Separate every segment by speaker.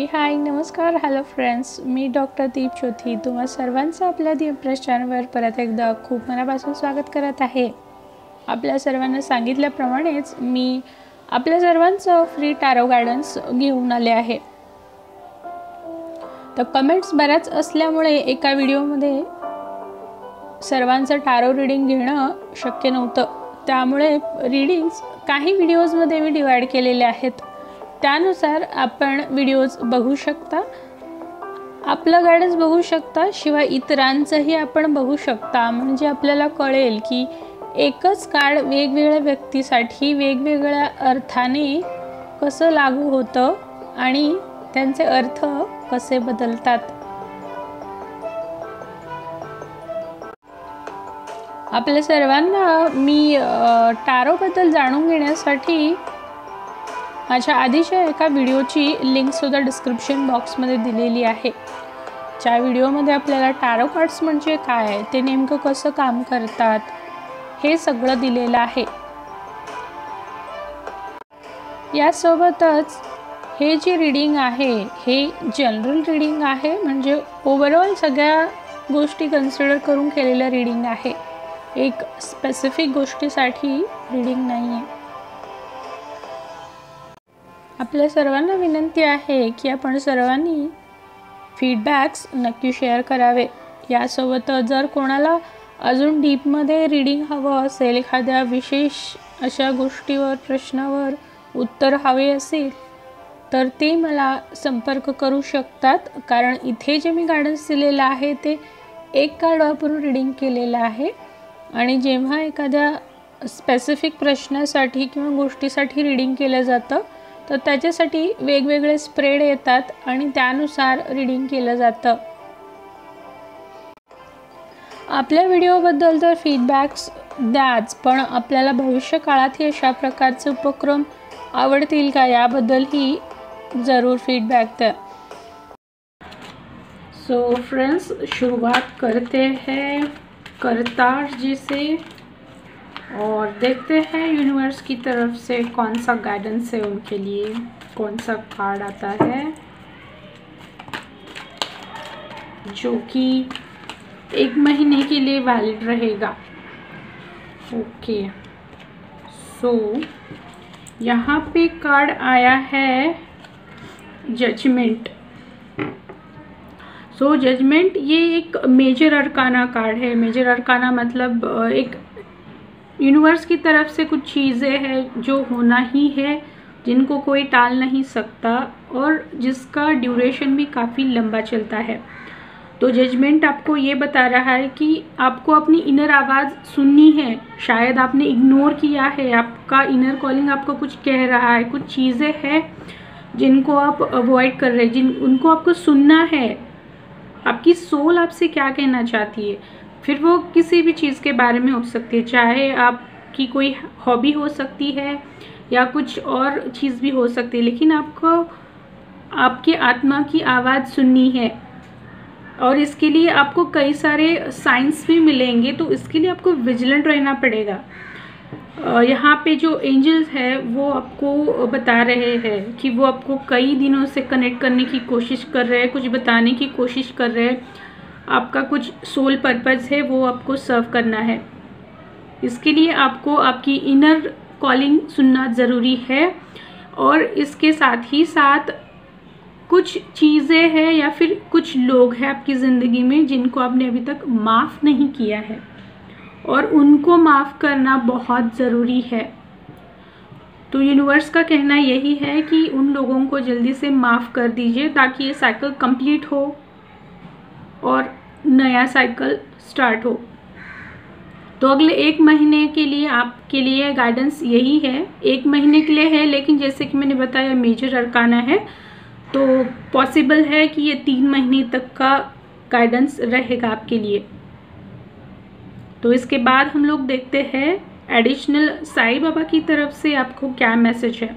Speaker 1: हाय नमस्कार hello friends, मी doctor दीप ज्योती तुम्हा सर्वांचं आपल्या दीप प्रेस चॅनलवर परत एकदा खूप मनापासून स्वागत करत आहे। आपल्या सर्वांना सांगितल्याप्रमाणेच मी आपल्या सर्वांचं फ्री टॅरो गायडन्स घेऊन आले आहे। तर कमेंट्स बऱ्याच असल्यामुळे एका व्हिडिओमध्ये सर्वांचं टॅरो रीडिंग घेणं शक्य नव्हतं, त्यामुळे रीडिंग्स काही व्हिडिओजमध्ये मी डिवाइड केलेले आहेत। त्यानुसार आपण व्हिडिओज बघू शकता, आपलं गायडन्स बघू शकता, शिवाय इतरांचंही आपण बघू शकता। म्हणजे आपल्याला कळेल की एकच कार्ड वेगवेगळ्या व्यक्तीसाठी वेगवेगळ्या अर्थाने कसं लागू होतं आणि त्यांचे अर्थ कसे बदलतात। आपल्या सर्वांना मी टॅरोबद्दल जाणून घेण्यासाठी माझ्या आधीच्या एका व्हिडिओची लिंक सुद्धा डिस्क्रिप्शन बॉक्समध्ये दिलेली आहे। ज्या व्हिडिओमध्ये आपल्याला टॅरो कार्ड्स म्हणजे काय, ते नेमकं कसं काम करतात, हे सगळं दिलेलं आहे। यासोबतच हे जे रीडिंग आहे हे जनरल रीडिंग आहे, म्हणजे ओव्हरऑल सगळ्या गोष्टी कन्सिडर करून केलेलं रीडिंग आहे। एक स्पेसिफिक गोष्टीसाठी रीडिंग नाही आहे। आपल्या सर्वांना विनंती आहे की आपण सर्वांनी फीडबॅक्स नक्की शेअर करावे। यासोबत जर कोणाला अजून डीपमध्ये रीडिंग हवं असेल, एखाद्या विशेष अशा गोष्टीवर प्रश्नावर उत्तर हवे असेल तर ते मला संपर्क करू शकतात, कारण इथे जे मी गायडन्स दिलेलं आहे ते एक कार्ड वापरून रीडिंग केलेलं आहे। आणि जेव्हा एखाद्या स्पेसिफिक प्रश्नासाठी किंवा गोष्टीसाठी रीडिंग केलं जातं तर त्याच्यासाठी वेगवेगळे स्प्रेड येतात आणि त्यानुसार रीडिंग केलं जातं। आपल्या व्हिडिओबद्दल तर फीडबॅक्स द्याच, पण आपल्याला भविष्य काळातही अशा प्रकारचे उपक्रम आवडतील का याबद्दलही ज़रूर फीडबैक दें। सो फ्रेंड्स, शुरुआत करते हैं करतार जी से और देखते हैं यूनिवर्स की तरफ से कौन सा गाइडेंस है उनके लिए, कौन सा कार्ड आता है जो कि 1 महीने के लिए वैलिड रहेगा। ओके, सो यहाँ पे कार्ड आया है जजमेंट। सो जजमेंट ये एक मेजर अरकाना कार्ड है। मेजर अरकाना मतलब एक यूनिवर्स की तरफ से कुछ चीज़ें हैं जो होना ही है, जिनको कोई टाल नहीं सकता और जिसका ड्यूरेशन भी काफ़ी लंबा चलता है। तो जजमेंट आपको ये बता रहा है कि आपको अपनी इनर आवाज़ सुननी है। शायद आपने इग्नोर किया है, आपका इनर कॉलिंग आपको कुछ कह रहा है, कुछ चीज़ें हैं जिनको आप अवॉइड कर रहे हैं, उनको आपको सुनना है। आपकी सोल आपसे क्या कहना चाहती है, फिर वो किसी भी चीज़ के बारे में हो सकती है, चाहे आपकी कोई हॉबी हो सकती है या कुछ और चीज़ भी हो सकती है, लेकिन आपको आपकी आत्मा की आवाज़ सुननी है। और इसके लिए आपको कई सारे साइंस भी मिलेंगे, तो इसके लिए आपको विजिलेंट रहना पड़ेगा। यहाँ पे जो एंजल्स है वो आपको बता रहे हैं कि वो आपको कई दिनों से कनेक्ट करने की कोशिश कर रहे हैं, कुछ बताने की कोशिश कर रहे हैं। आपका कुछ सोल पर्पस है वो आपको सर्व करना है। इसके लिए आपको आपकी इनर कॉलिंग सुनना ज़रूरी है। और इसके साथ ही साथ कुछ चीज़ें हैं या फिर कुछ लोग हैं आपकी ज़िंदगी में जिनको आपने अभी तक माफ़ नहीं किया है, और उनको माफ़ करना बहुत ज़रूरी है। तो यूनिवर्स का कहना यही है कि उन लोगों को जल्दी से माफ़ कर दीजिए ताकि ये साइकिल कंप्लीट हो और नया साइकिल स्टार्ट हो। तो अगले 1 महीने के लिए आपके लिए गाइडेंस यही है। 1 महीने के लिए है, लेकिन जैसे कि मैंने बताया मेजर अरकाना है, तो पॉसिबल है कि ये 3 महीने तक का गाइडेंस रहेगा आपके लिए। तो इसके बाद हम लोग देखते हैं एडिशनल साईं बाबा की तरफ से आपको क्या मैसेज है।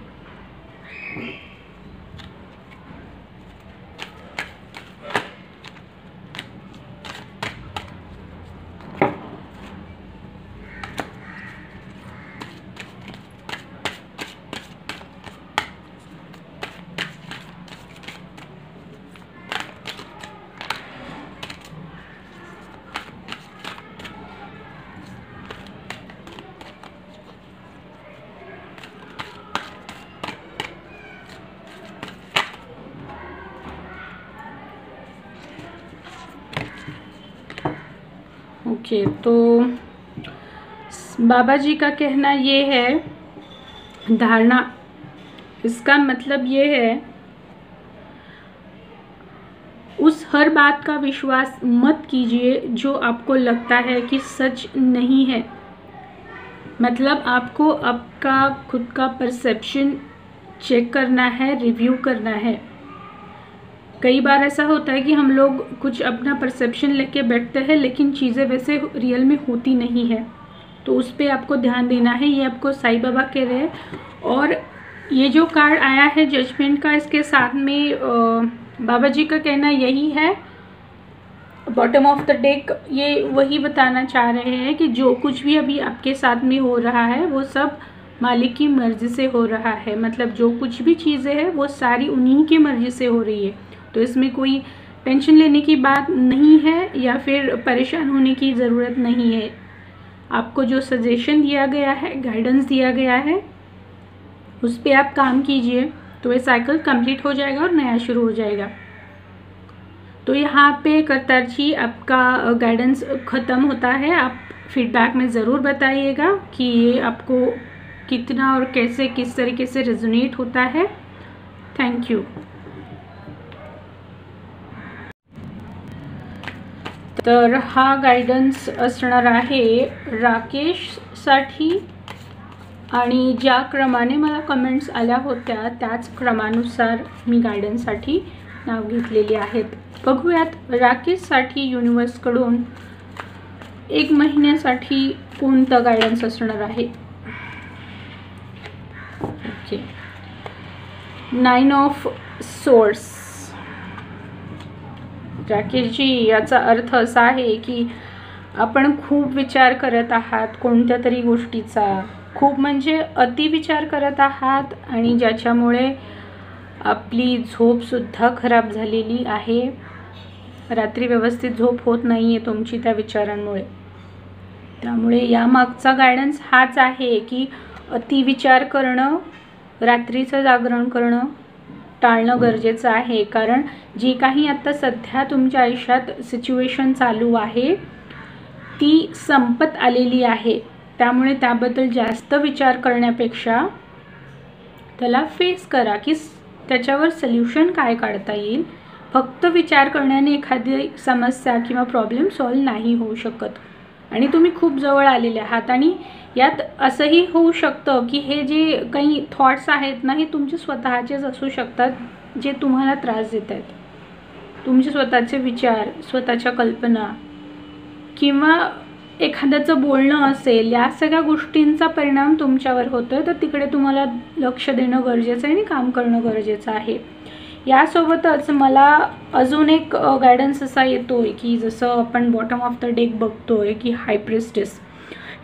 Speaker 1: ओके, तो बाबा जी का कहना ये है, धारणा, इसका मतलब ये है उस हर बात का विश्वास मत कीजिए जो आपको लगता है कि सच नहीं है। मतलब आपको आपका खुद का परसेप्शन चेक करना है, रिव्यू करना है। कई बार ऐसा होता है कि हम लोग कुछ अपना परसेप्शन लेके बैठते हैं लेकिन चीज़ें वैसे रियल में होती नहीं है, तो उस पर आपको ध्यान देना है। ये आपको साईं बाबा कह रहे हैं। और ये जो कार्ड आया है जजमेंट का, इसके साथ में बाबा जी का कहना यही है, बॉटम ऑफ द डेक ये वही बताना चाह रहे हैं कि जो कुछ भी अभी आपके साथ में हो रहा है वो सब मालिक की मर्ज़ी से हो रहा है। मतलब जो कुछ भी चीज़ें हैं वो सारी उन्हीं की मर्ज़ी से हो रही है, तो इसमें कोई टेंशन लेने की बात नहीं है या फिर परेशान होने की ज़रूरत नहीं है। आपको जो सजेशन दिया गया है, गाइडेंस दिया गया है, उस पर आप काम कीजिए तो ये साइकिल कंप्लीट हो जाएगा और नया शुरू हो जाएगा। तो यहाँ पे करतार जी आपका गाइडेंस ख़त्म होता है। आप फीडबैक में ज़रूर बताइएगा कि ये आपको कितना और कैसे, किस तरीके से रेजोनेट होता है। Thank you. तर हा गायडन्स असणार आहे राकेशसाठी, आणि ज्या क्रमाने मला कमेंट्स आल्या होत्या त्याच क्रमानुसार मी गायडन्ससाठी नाव घेतलेली आहेत। बघूयात राकेशसाठी युनिवर्सकडून 1 महिन्यासाठी कोणतं गायडन्स असणार आहे। Okay, 9 of source. Rakesh ji, याचा अर्थ असा आहे की आपण खूप विचार करत आहात कोणत्या तरी गोष्टीचा, खूप म्हणजे अतिविचार करत आहात, आणि ज्याच्यामुळे आपली झोपसुद्धा खराब झालेली आहे। रात्री व्यवस्थित झोप होत नाही आहे तुमची त्या विचारांमुळे। त्यामुळे यामागचा गायडन्स हाच आहे की अतिविचार करणं, रात्रीचं जागरण करणं टाळणं गरजेचं आहे। कारण जी काही आता सध्या तुमच्या आयुष्यात सिच्युएशन चालू आहे ती संपत आलेली आहे, त्यामुळे त्याबद्दल जास्त विचार करण्यापेक्षा त्याला फेस करा की त्याच्यावर सोल्यूशन काय काढता येईल। फक्त विचार करण्याने एखादी समस्या किंवा प्रॉब्लेम सॉल्व नाही होऊ शकत, आणि तुम्ही खूप जवळ आलेले आहात। आणि यात असंही होऊ शकतं की हे जे काही थॉट्स आहेत ना, हे तुमचे स्वतःचेच असू शकतात जे तुम्हाला त्रास देत आहेत। तुमचे स्वतःचे विचार, स्वतःच्या कल्पना किंवा एखाद्याचं बोलणं असेल, या सगळ्या गोष्टींचा परिणाम तुमच्यावर होतोय, तर तिकडे तुम्हाला लक्ष देणं गरजेचं आहे आणि काम करणं गरजेचं आहे। यासोबतच मला अजून एक गायडन्स असा येतोय की जसं आपण बॉटम ऑफ द डेक बघतोय की हाय प्रिस्टेस,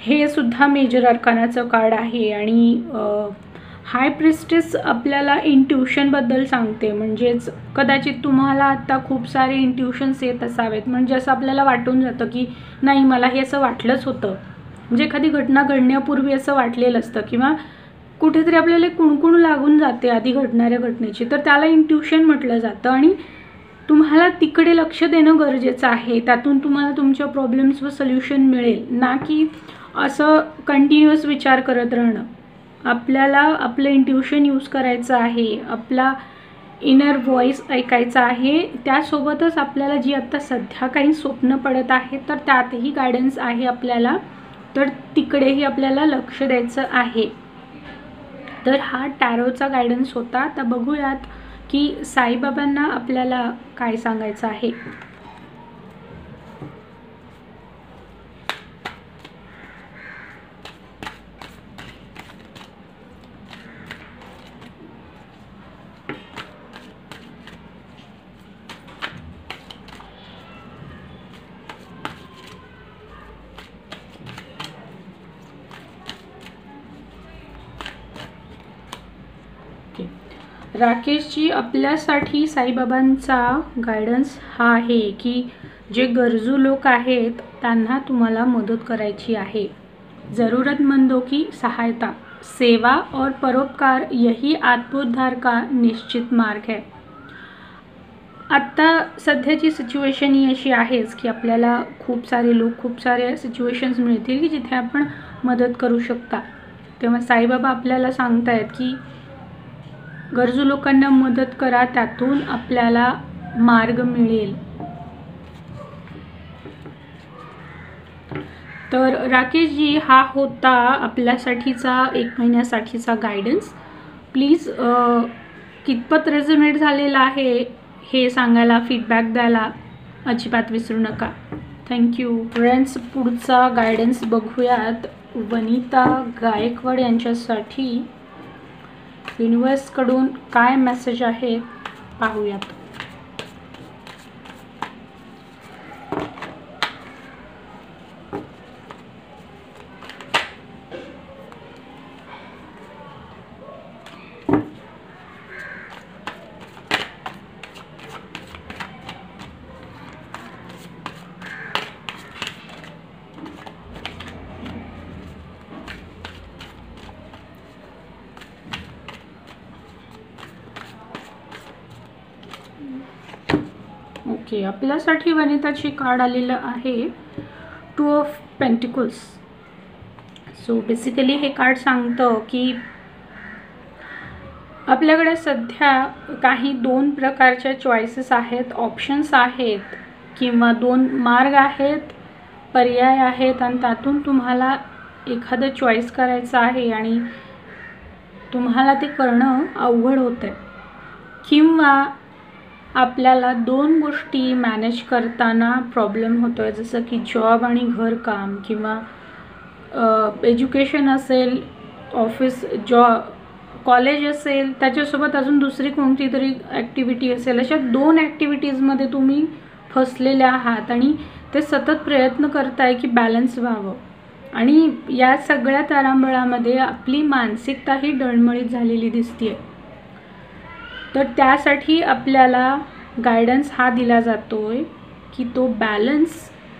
Speaker 1: हे सुद्धा मेजर अर्कानाचं कार्ड आहे। आणि हाय प्रिस्टेस आपल्याला इंट्युशनबद्दल सांगते, म्हणजेच कदाचित तुम्हाला आता खूप सारे इंट्युशन्स येत असावेत, म्हणजे असं आपल्याला वाटून जातं की नाही, मला हे असं वाटलंच होतं। म्हणजे एखादी घटना घडण्यापूर्वी असं वाटलेलं असतं किंवा कुठेतरी आपल्याला कुणकुण लागून जाते आधी घडणाऱ्या घटनेची, तर त्याला इंट्युशन म्हटलं जातं। आणि तुम्हाला तिकडे लक्ष देणं गरजेचं आहे, त्यातून तुम्हाला तुमच्या प्रॉब्लेम्सवर सोल्युशन मिळेल, ना की असं कंटिन्युअस विचार करत राहणं। आपल्याला आपलं इंट्युशन यूज करायचं आहे, आपला इनर व्हॉइस ऐकायचा आहे। त्यासोबतच आपल्याला जी आता सध्या काही स्वप्न पडत आहेत तर त्यातही गायडन्स आहे आपल्याला, तर तिकडेही आपल्याला लक्ष द्यायचं आहे। तर हा टॅरोचा गायडन्स होता। आता बघूयात की साईबाबांना आपल्याला काय सांगायचं आहे। राकेश जी, आपल्यासाठी साईबाबांचा गायडन्स हा आहे की जे गरजू लोक आहेत त्यांना तुम्हाला मदत करायची आहे। ज़रूरतमंदों की सहायता, सेवा और परोपकार यही आत्मोद्धार का निश्चित मार्ग है। आत्ता सध्याची सिच्युएशन ही अशी आहेच की आपल्याला खूप सारे लोक, खूप सारे सिच्युएशन्स मिळतील की जिथे आपण मदत करू शकता. तेव्हा साईबाबा आपल्याला सांगतायत की गरजू लोकांना मदत करा, त्यातून आपल्याला मार्ग मिळेल. तर राकेशजी, हा होता आपल्यासाठीचा 1 महिन्यासाठीचा गायडन्स. प्लीज कितपत रेझोनेट झालेला आहे हे सांगायला, फीडबॅक द्यायला अजिबात विसरू नका. Thank you friends. पुढचा गायडन्स बघूयात. वनिता गायकवाड यांच्यासाठी युनिवर्सकडून काय मेसेज आहे पाहूयात. ओके, आपल्यासाठी वनिताची कार्ड आलेलं आहे 2 ऑफ पेंटिकल्स. सो बेसिकली हे कार्ड सांगतं की आपल्याकडे सध्या काही 2 प्रकारच्या चॉईसेस आहेत, ऑप्शन्स आहेत किंवा 2 मार्ग आहेत, पर्याय आहेत आणि त्यातून तुम्हाला एखादं चॉईस करायचं आहे आणि तुम्हाला ते करणं अवघड होतं आहे. किंवा आपल्याला 2 गोष्टी मॅनेज करताना प्रॉब्लेम होतो आहे, जसं की जॉब आणि घरकाम किंवा एज्युकेशन असेल, ऑफिस कॉलेज असेल, त्याच्यासोबत अजून दुसरी कोणती तरी ॲक्टिव्हिटी असेल. अशा 2 ॲक्टिव्हिटीजमध्ये तुम्ही फसलेले आहात आणि ते सतत प्रयत्न करताय की बॅलन्स व्हावं. आणि या सगळ्या तारांबळामध्ये आपली मानसिकताही डळमळीत झालेली दिसते. तर त्यासाठी आपल्याला गायडन्स हा दिला जातोय की तो बॅलन्स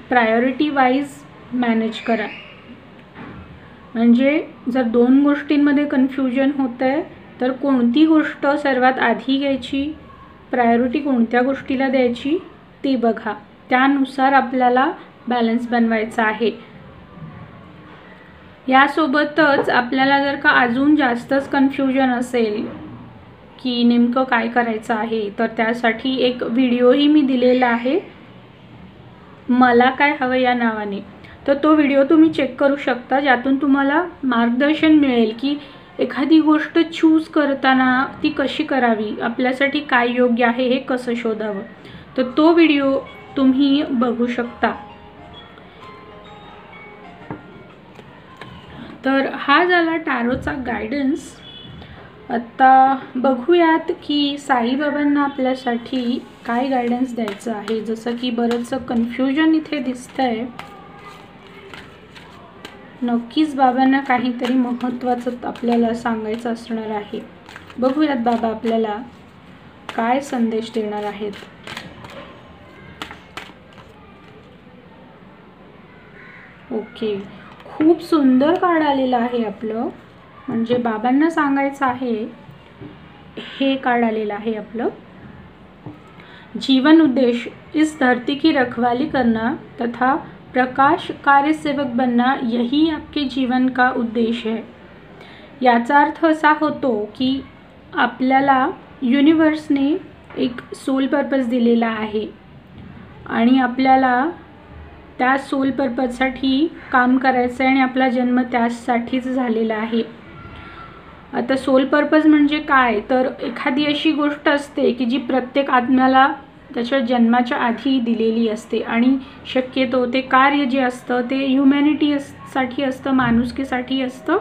Speaker 1: प्रायोरिटी वाईज मॅनेज करा. म्हणजे जर 2 गोष्टींमध्ये कन्फ्युजन होतं आहे तर कोणती गोष्ट सर्वात आधी घ्यायची, प्रायोरिटी कोणत्या गोष्टीला द्यायची ते बघा. त्यानुसार आपल्याला बॅलन्स बनवायचा आहे. यासोबतच आपल्याला जर का अजून जास्तच कन्फ्युजन असेल की नेमकं काय करायचं आहे, तर त्यासाठी एक व्हिडिओही मी दिलेला आहे, मला काय हवं या नावाने. तर तो व्हिडिओ तुम्ही चेक करू शकता, ज्यातून तुम्हाला मार्गदर्शन मिळेल की एखादी गोष्ट चूज करताना ती कशी करावी, आपल्यासाठी काय योग्य आहे हे कसं शोधावं. तर तो व्हिडिओ तुम्ही बघू शकता. तर हा झाला टॅरोचा गायडन्स. आता बघूयात की साईबाबांना आपल्यासाठी काय गायडन्स द्यायचं आहे. जसं की बरंचसं कन्फ्युजन इथे दिसतंय. नक्कीच बाबांना काहीतरी महत्त्वाचं आपल्याला सांगायचं असणार आहे. बघूयात बाबा आपल्याला काय संदेश देणार आहेत. ओके, खूप सुंदर कार्ड आलेलं आहे आपलं. म्हणजे बाबांना सांगायचं आहे, हे कार्ड आलेलं आहे आपलं. जीवन उद्देश्य इस धरती की रखवाली करना तथा प्रकाश कार्य सेवक बनना, यही आपके जीवन का उद्देश्य है. याचा अर्थ असा होतो की आपल्याला युनिवर्सने एक सोल पर्पज दिलेला आहे आणि आपल्याला त्या सोल पर्पजसाठी काम करायचं आहे आणि आपला जन्म त्यासाठीच झालेला आहे. आता सोल पर्पज म्हणजे काय, तर एखादी अशी गोष्ट असते की जी प्रत्येक आत्म्याला त्याच्या जन्माच्या आधी दिलेली असते आणि शक्यतो ते कार्य जे असतं ते ह्युमॅनिटीसाठी असतं, माणुसकीसाठी असतं.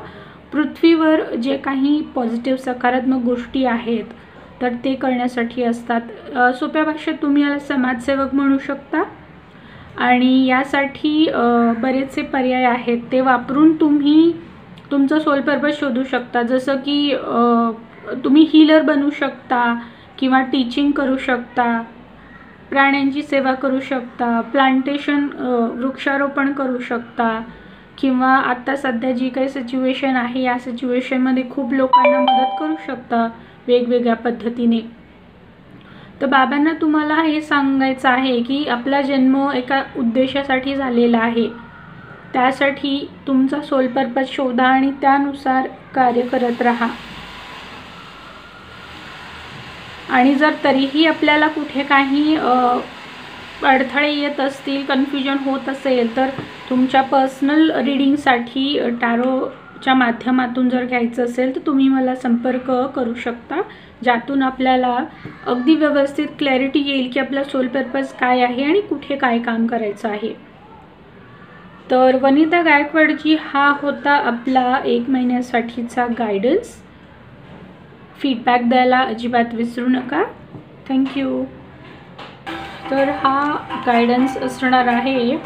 Speaker 1: पृथ्वीवर जे काही पॉझिटिव्ह सकारात्मक गोष्टी आहेत तर ते करण्यासाठी असतात. सोप्या भाषेत तुम्ही याला समाजसेवक म्हणू शकता. आणि यासाठी बरेचसे पर्याय आहेत, ते वापरून तुम्ही तुमचं सोल पर्पज शोधू शकता. जसं की तुम्ही हीलर बनू शकता किंवा टीचिंग करू शकता, प्राण्यांची सेवा करू शकता, प्लांटेशन वृक्षारोपण करू शकता किंवा आता सध्या जी काही सिच्युएशन आहे या सिच्युएशनमध्ये खूप लोकांना मदत करू शकता वेगवेगळ्या पद्धतीने. तर बाबांना तुम्हाला हे सांगायचं आहे की आपला जन्म एका उद्देशासाठी झालेला आहे, त्यासाठी तुमचा सोल पर्पज शोधा आणि त्यानुसार कार्य करत राहा. आणि जर तरीही आपल्याला कुठे काही अडथळे येत असतील, कन्फ्युजन होत असेल, तर तुमच्या पर्सनल रीडिंगसाठी टॅरोच्या माध्यमातून जर घ्यायचं असेल तर तुम्ही मला संपर्क करू शकता, ज्यातून आपल्याला अगदी व्यवस्थित क्लॅरिटी येईल की आपला सोल पर्पज काय आहे आणि कुठे काय काम करायचं आहे. तर वनिता गायकवाडजी, हा होता आपला 1 महिन्यासाठीचा गायडन्स. फीडबॅक द्यायला अजिबात विसरू नका. थँक्यू. तर हा गायडन्स असणार आहे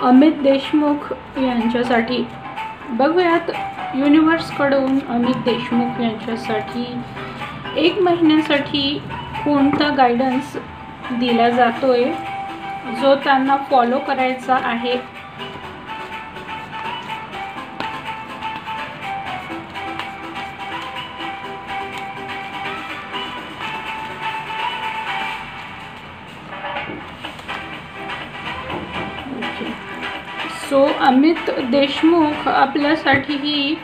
Speaker 1: अमित देशमुख यांच्यासाठी. बघूयात युनिवर्सकडून अमित देशमुख यांच्यासाठी 1 महिन्यासाठी कोणता गायडन्स दिला जातोय जो त्यांना फॉलो करायचा आहे. सो अमित देशमुख आपल्यासाठी ही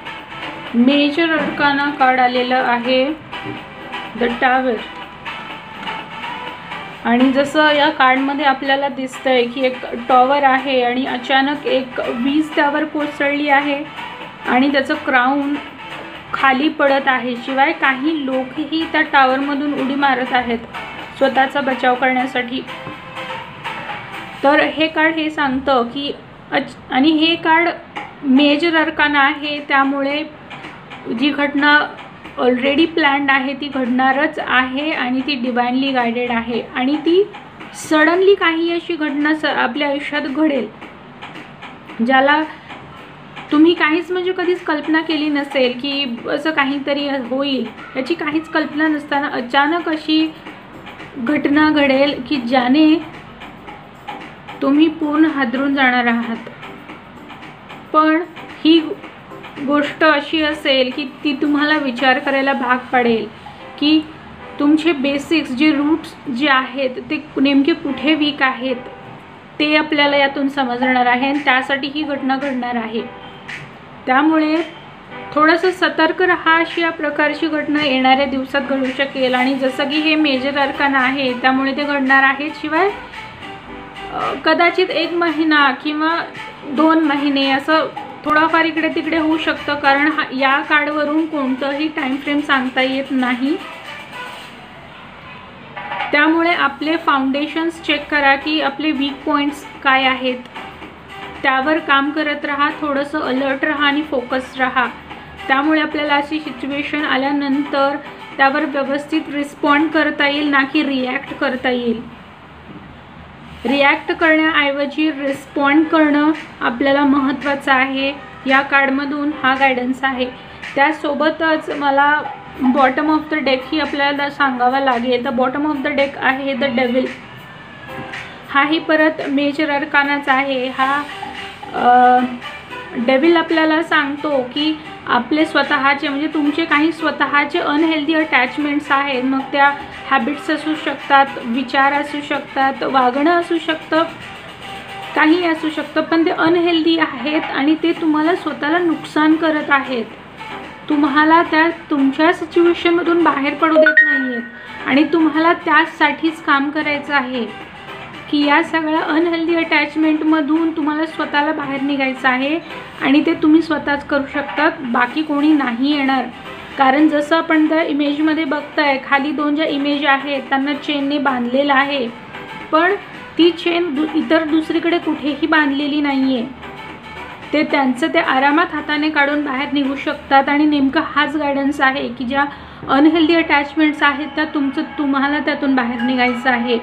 Speaker 1: मेजर अर्काना कार्ड आलेलं आहे, द टावर. आणि जसं या कार्डमध्ये आपल्याला दिसतंय की एक टॉवर आहे आणि अचानक एक वीज त्यावर कोसळली आहे आणि त्याचं क्राऊन खाली पडत आहे. शिवाय काही लोकही त्या टावरमधून उडी मारत आहेत स्वतःचा बचाव करण्यासाठी. तर हे कार्ड हे सांगतं की आणि हे कार्ड मेजर अर्काना आहे, त्यामुळे जी घटना ऑलरेडी प्लॅन्ड आहे ती घडणारच आहे आणि ती डिवाइनली गायडेड आहे. आणि ती सडनली काही अशी घटना आपल्या आयुष्यात घडेल ज्याला तुम्ही काहीच म्हणजे कधीच कल्पना केली नसेल की असं काहीतरी होईल, याची काहीच कल्पना नसताना अचानक अशी घटना घडेल की ज्याने तुम्ही पूर्ण हादरून जाणार आहात. पण ही गोष्ट अशी असेल की ती तुम्हाला विचार करायला भाग पाडेल की तुमचे बेसिक्स जे रूट्स जे आहेत ते नेमके कुठे वीक आहेत ते आपल्याला यातून समजणार आहे आणि त्यासाठी ही घटना घडणार आहे. त्यामुळे थोडंसं सतर्क राहा. अशी या प्रकारची घटना येणाऱ्या दिवसात घडू शकेल आणि जसं की हे मेजर अर्काना आहे त्यामुळे ते घडणार आहे. शिवाय कदाचित 1 महिना किंवा 2 महिने असं थोडाफार इकडे तिकडे होऊ शकतं, कारण या कार्डवरून कोणतंही टाइम फ्रेम सांगता येत नाही. त्यामुळे आपले फाउंडेशन्स चेक करा की आपले वीक पॉईंट्स काय आहेत, त्यावर काम करत राहा. थोडंसं अलर्ट राहा आणि फोकस राहा. त्यामुळे आपल्याला अशी सिच्युएशन आल्यानंतर त्यावर व्यवस्थित रिस्पॉन्ड करता येईल, ना की रिॲक्ट करता येईल. रिॲक्ट करण्याऐवजी रिस्पॉन्ड करणं आपल्याला महत्त्वाचं आहे. या कार्डमधून हा गायडन्स आहे. त्यासोबतच मला बॉटम ऑफ द डेक ही आपल्याला सांगावा लागेल. The bottom of the deck आहे द डेव्हिल. हाही परत मेजर अर्कानाच आहे. हा डेव्हिल आपल्याला सांगतो की आपले स्वतःचे म्हणजे तुमचे काही स्वतःचे अनहेल्दी अटॅचमेंट्स आहेत. मग त्या हॅबिट्स असू शकतात, विचार असू शकतात, वागणं असू शकतं, काही असू शकतं, पण ते अनहेल्दी आहेत आणि ते तुम्हाला स्वतःला नुकसान करत आहेत. तुम्हाला त्या तुमच्या सिच्युएशनमधून बाहेर पडू देत नाही आहेत आणि तुम्हाला त्यासाठीच काम करायचं आहे की या सगळ्या अनहेल्दी अटॅचमेंटमधून तुम्हाला स्वतःला बाहेर निघायचं आहे आणि ते तुम्ही स्वतःच करू शकतात, बाकी कोणी नाही येणार. कारण जसं आपण त्या इमेजमध्ये बघताय, खाली 2 ज्या इमेज आहेत त्यांना चेनने बांधलेलं आहे, पण ती चेन इतर दुसरीकडे कुठेही बांधलेली नाही आहे. ते त्यांचं ते आरामात हाताने काढून बाहेर निघू शकतात आणि नेमका हाच गायडन्स आहे की ज्या अनहेल्दी अटॅचमेंट्स आहेत त्या तुम्हाला त्यातून बाहेर निघायचं आहे.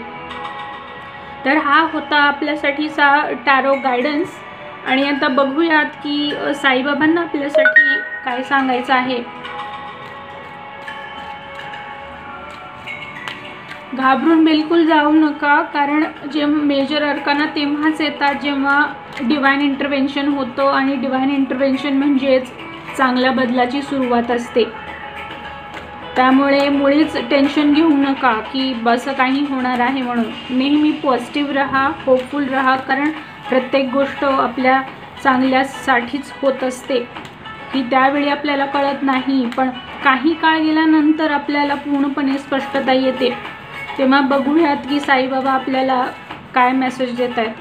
Speaker 1: तर हा होता आपल्यासाठीचा टॅरो गायडन्स. आणि आता बघूयात की साईबाबांना आपल्यासाठी काय सांगायचं आहे. घाबरून बिलकुल जाऊ नका, कारण जे मेजर अर्काना तेव्हाच येतात जेव्हा डिवाइन इंटरव्हेन्शन होतं आणि डिवाइन इंटरव्हेन्शन म्हणजेच चांगल्या बदलाची सुरुवात असते. त्यामुळे मुळीच टेन्शन घेऊ नका की बस काही होणार आहे म्हणून. नेहमी पॉझिटिव्ह राहा, होपफुल राहा, कारण प्रत्येक गोष्ट आपल्या चांगल्यासाठीच होत असते. ही त्यावेळी आपल्याला कळत नाही, पण काही काळ गेल्यानंतर आपल्याला पूर्णपणे स्पष्टता येते. तेव्हा बघूयात की साईबाबा आपल्याला काय मेसेज देत आहेत.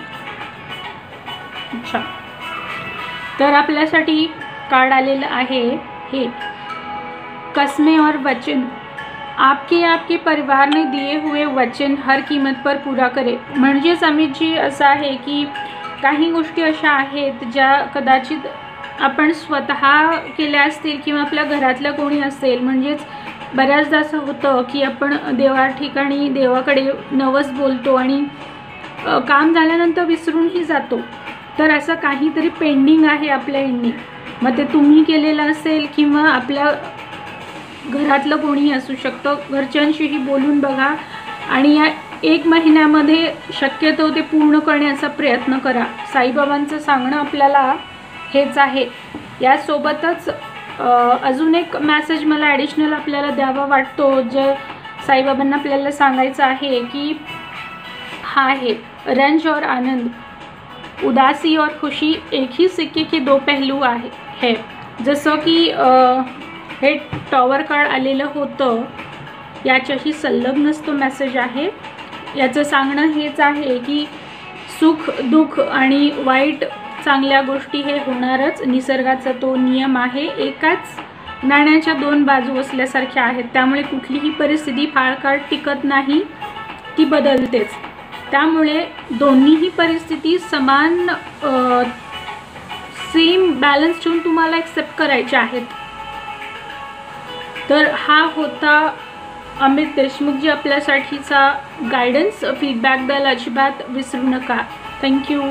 Speaker 1: अच्छा, तर आपल्यासाठी कार्ड आलेलं आहे हे कस्में और वचन. आपके परिवार ने दिए हुए वचन हर कीमत पर पूरा करे. म्हणजेच अमितजी असं आहे की काही गोष्टी अशा आहेत ज्या कदाचित आपण स्वतः केल्या असतील किंवा आपल्या घरातलं कोणी असेल. म्हणजेच बऱ्याचदा असं होतं की आपण ठिकाणी देवाकडे नवस बोलतो आणि काम झाल्यानंतर विसरूनही जातो. तर असं काहीतरी पेंडिंग आहे आपल्या एंडनी. मग ते तुम्ही केलेलं असेल किंवा आपल्या घरातलं कोणीही असू शकतं. घरच्यांशीही बोलून बघा आणि या 1 महिन्यामध्ये शक्यतो ते पूर्ण करण्याचा प्रयत्न करा. साईबाबांचं सांगणं आपल्याला हेच आहे. यासोबतच अजून एक मेसेज मला ॲडिशनल आपल्याला द्यावा वाटतो, जे साईबाबांना आपल्याला सांगायचं आहे की हा आहे रंज और आनंद, उदासी और खुशी एक ही सिक्के के 2 पहलू आहे. जसं की हे टॉवर कार्ड आलेलं होतं, याच्याशी संलग्नच तो मेसेज आहे. याचं सांगणं हेच आहे की सुख दुःख आणि वाईट चांगल्या गोष्टी हे होणारच. निसर्गाचा तो नियम आहे. एकाच नाण्याच्या 2 बाजू असल्यासारख्या आहेत. त्यामुळे कुठलीही परिस्थिती फार काळ टिकत नाही, ती बदलतेच. त्यामुळे दोन्हीही परिस्थिती समान सेम बॅलन्स ठेवून तुम्हाला एक्सेप्ट करायचे आहेत. तर हा होता अमित देशमुखजी आपल्यासाठीचा गायडन्स. फीडबॅक द्यायला अजिबात विसरू नका. थँक्यू.